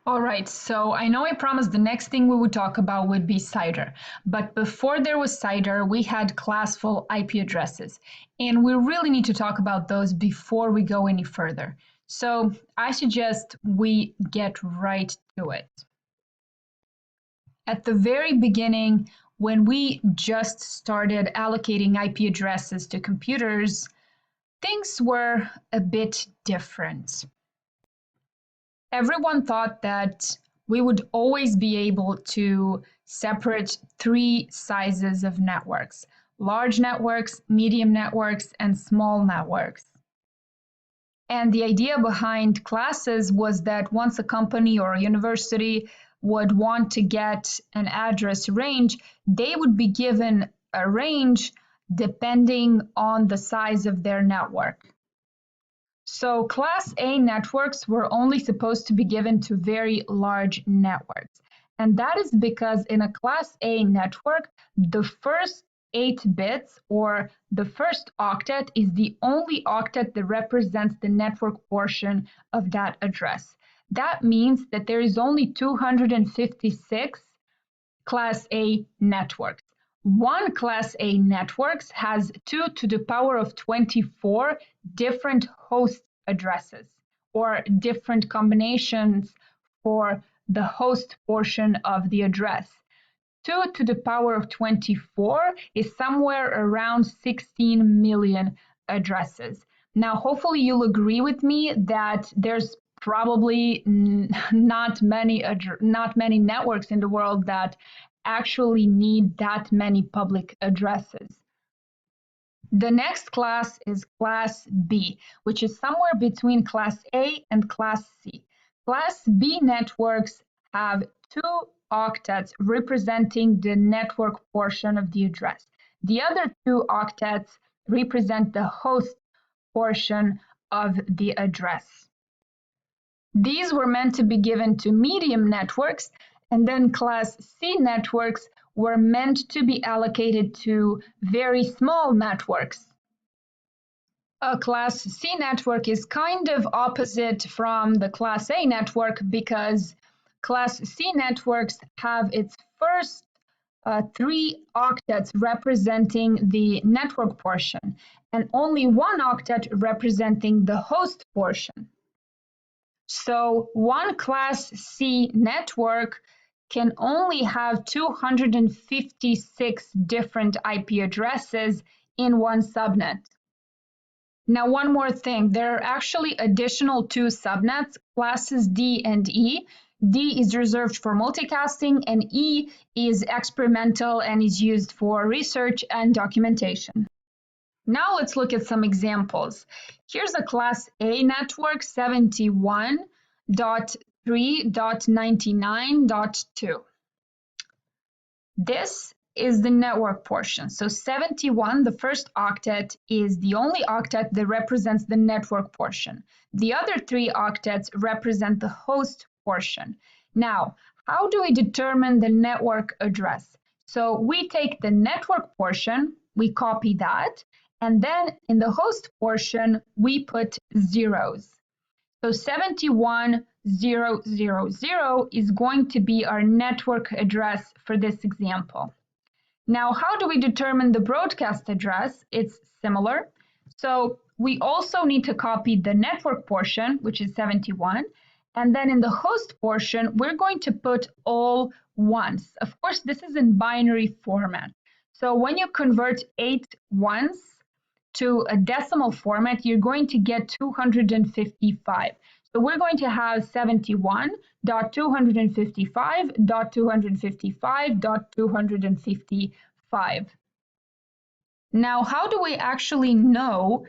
All right, so I know I promised the next thing we would talk about would be CIDR, but before there was CIDR, we had classful IP addresses, and we really need to talk about those before we go any further. So I suggest we get right to it. At the very beginning, when we just started allocating IP addresses to computers, things were a bit different. Everyone thought that we would always be able to separate three sizes of networks: large networks, medium networks, and small networks. And the idea behind classes was that once a company or a university would want to get an address range, they would be given a range depending on the size of their network. So Class A networks were only supposed to be given to very large networks. And that is because in a Class A network, the first 8 bits or the first octet is the only octet that represents the network portion of that address. That means that there is only 256 Class A networks. One Class A network has 2 to the power of 24 different host addresses or different combinations for the host portion of the address. 2 to the power of 24 is somewhere around 16 million addresses. Now, hopefully you'll agree with me that there's probably not many networks in the world that actually need that many public addresses. The next class is Class B, which is somewhere between Class A and Class C. Class B networks have 2 octets representing the network portion of the address. The other 2 octets represent the host portion of the address. These were meant to be given to medium networks, and then Class C networks were meant to be allocated to very small networks. A Class C network is kind of opposite from the Class A network because Class C networks have its first 3 octets representing the network portion and only 1 octet representing the host portion. So one Class C network can only have 256 different IP addresses in one subnet. Now, one more thing, there are actually additional 2 subnets, classes D and E. D is reserved for multicasting and E is experimental and is used for research and documentation. Now let's look at some examples. Here's a Class A network 71.3.99.2. This is the network portion. So 71, the first octet, is the only octet that represents the network portion. The other 3 octets represent the host portion. Now, how do we determine the network address? So we take the network portion, we copy that, and then in the host portion, we put zeros. So 71,000 is going to be our network address for this example. Now, how do we determine the broadcast address? It's similar. So we also need to copy the network portion, which is 71, and then in the host portion, we're going to put all ones. Of course, this is in binary format. So when you convert 8 ones to a decimal format, you're going to get 255. So we're going to have 71.255.255.255. Now, how do we actually know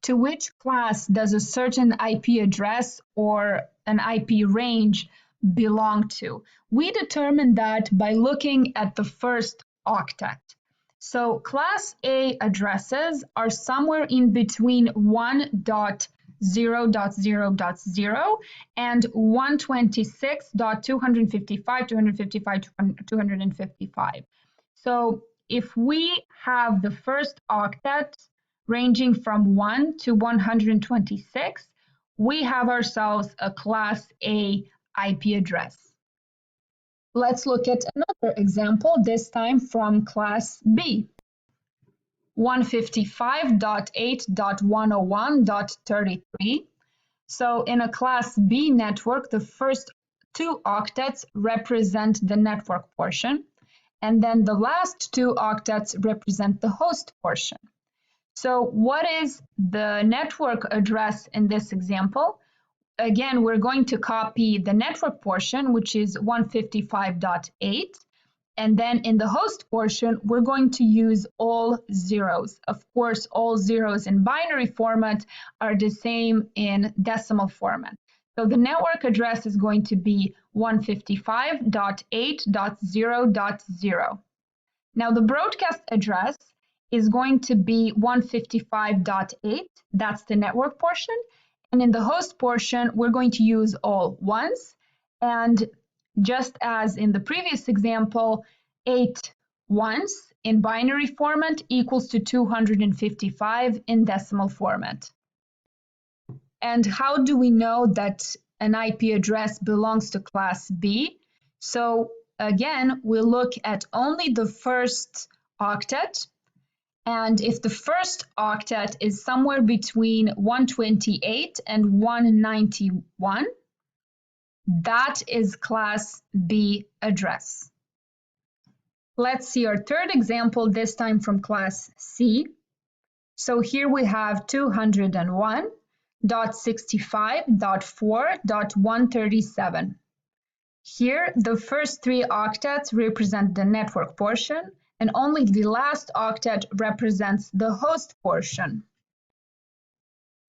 to which class does a certain IP address or an IP range belong to? We determine that by looking at the first octet. So Class A addresses are somewhere in between 1.0.0.0 and 126.255.255.255. So if we have the first octet ranging from 1 to 126, we have ourselves a Class A IP address. Let's look at another example, this time from class B. 155.8.101.33. So in a class B network, the first two octets represent the network portion, and then the last two octets represent the host portion. So what is the network address in this example? Again, we're going to copy the network portion, which is 155.8. And then in the host portion, we're going to use all zeros. Of course, all zeros in binary format are the same in decimal format. So the network address is going to be 155.8.0.0. Now the broadcast address is going to be 155.8. That's the network portion. And in the host portion, we're going to use all ones. And just as in the previous example, 8 ones in binary format equals to 255 in decimal format. And how do we know that an IP address belongs to class B? So again, we look at only the first octet. And if the first octet is somewhere between 128 and 191, that is class B address. Let's see our third example, this time from class C. So here we have 201.65.4.137. Here, the first three octets represent the network portion, and only the last octet represents the host portion.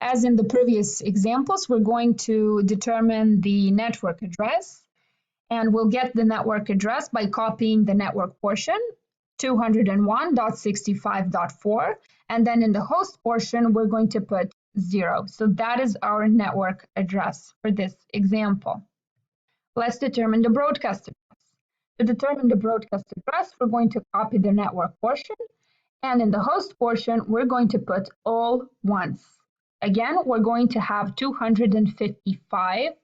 As in the previous examples, we're going to determine the network address, and we'll get the network address by copying the network portion, 201.65.4, and then in the host portion, we're going to put 0. So that is our network address for this example. Let's determine the broadcast address. To determine the broadcast address, we're going to copy the network portion, and in the host portion, we're going to put all ones. Again, we're going to have 255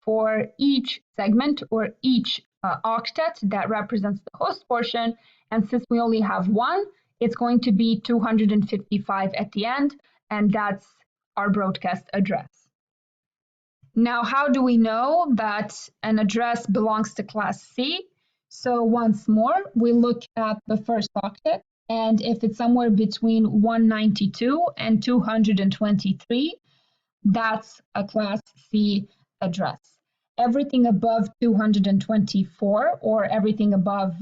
for each segment or each octet that represents the host portion, and since we only have one, it's going to be 255 at the end, and that's our broadcast address. Now, how do we know that an address belongs to class C? So once more, we look at the first octet, and if it's somewhere between 192 and 223, that's a class C address. Everything above 224 or everything above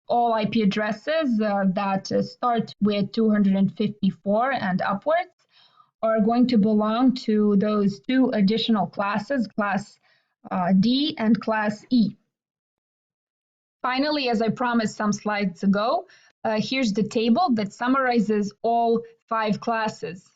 all IP addresses that start with 254 and upwards are going to belong to those two additional classes, class D and class E. Finally, as I promised some slides ago, here's the table that summarizes all 5 classes.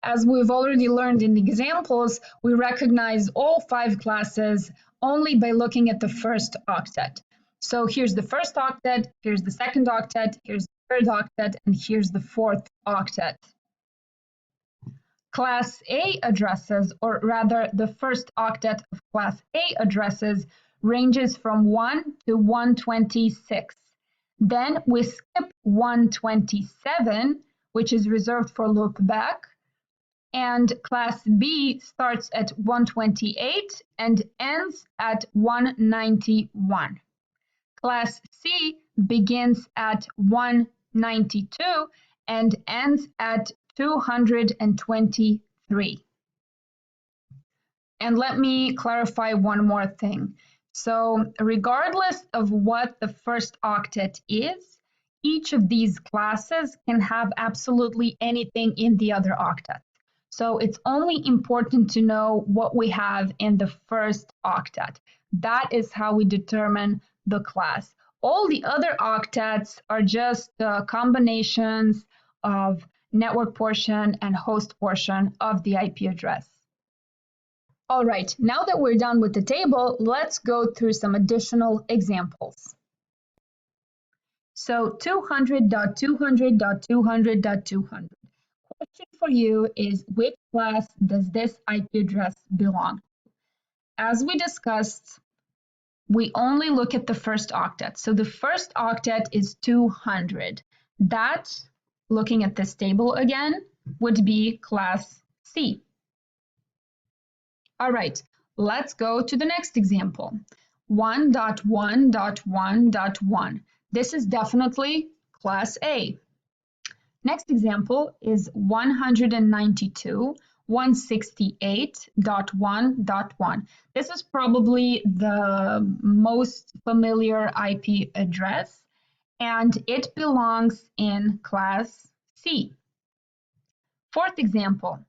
As we've already learned in the examples, we recognize all 5 classes only by looking at the first octet. So here's the first octet, here's the second octet, here's the third octet, and here's the fourth octet. Class A addresses, or rather the first octet of Class A addresses, ranges from 1 to 126. Then we skip 127, which is reserved for loopback, and Class B starts at 128 and ends at 191. Class C begins at 192 and ends at 223. And let me clarify one more thing. So regardless of what the first octet is, each of these classes can have absolutely anything in the other octet. So it's only important to know what we have in the first octet. That is how we determine the class. All the other octets are just combinations of network portion and host portion of the IP address. All right, now that we're done with the table, let's go through some additional examples. So 200.200.200.200. Question for you is, which class does this IP address belong to? as we discussed, we only look at the first octet. So the first octet is 200. That, looking at this table again, would be class C. All right, let's go to the next example. 1.1.1.1. This is definitely class A. Next example is 192.168.1.1. This is probably the most familiar IP address, and it belongs in class C. Fourth example,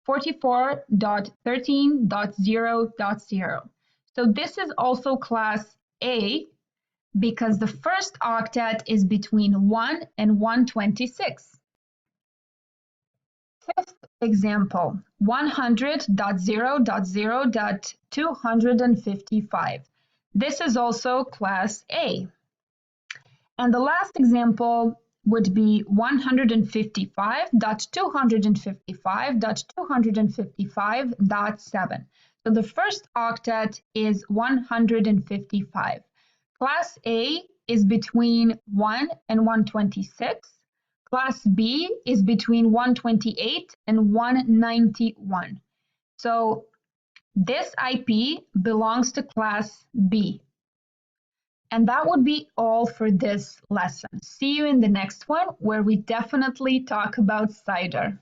44.13.0.0. So this is also class A because the first octet is between 1 and 126. Fifth example, 100.0.0.255. This is also class A. And the last example would be 155.255.255.7. So the first octet is 155. Class A is between 1 and 126. Class B is between 128 and 191. So this IP belongs to class B. And that would be all for this lesson. See you in the next one, where we definitely talk about cider.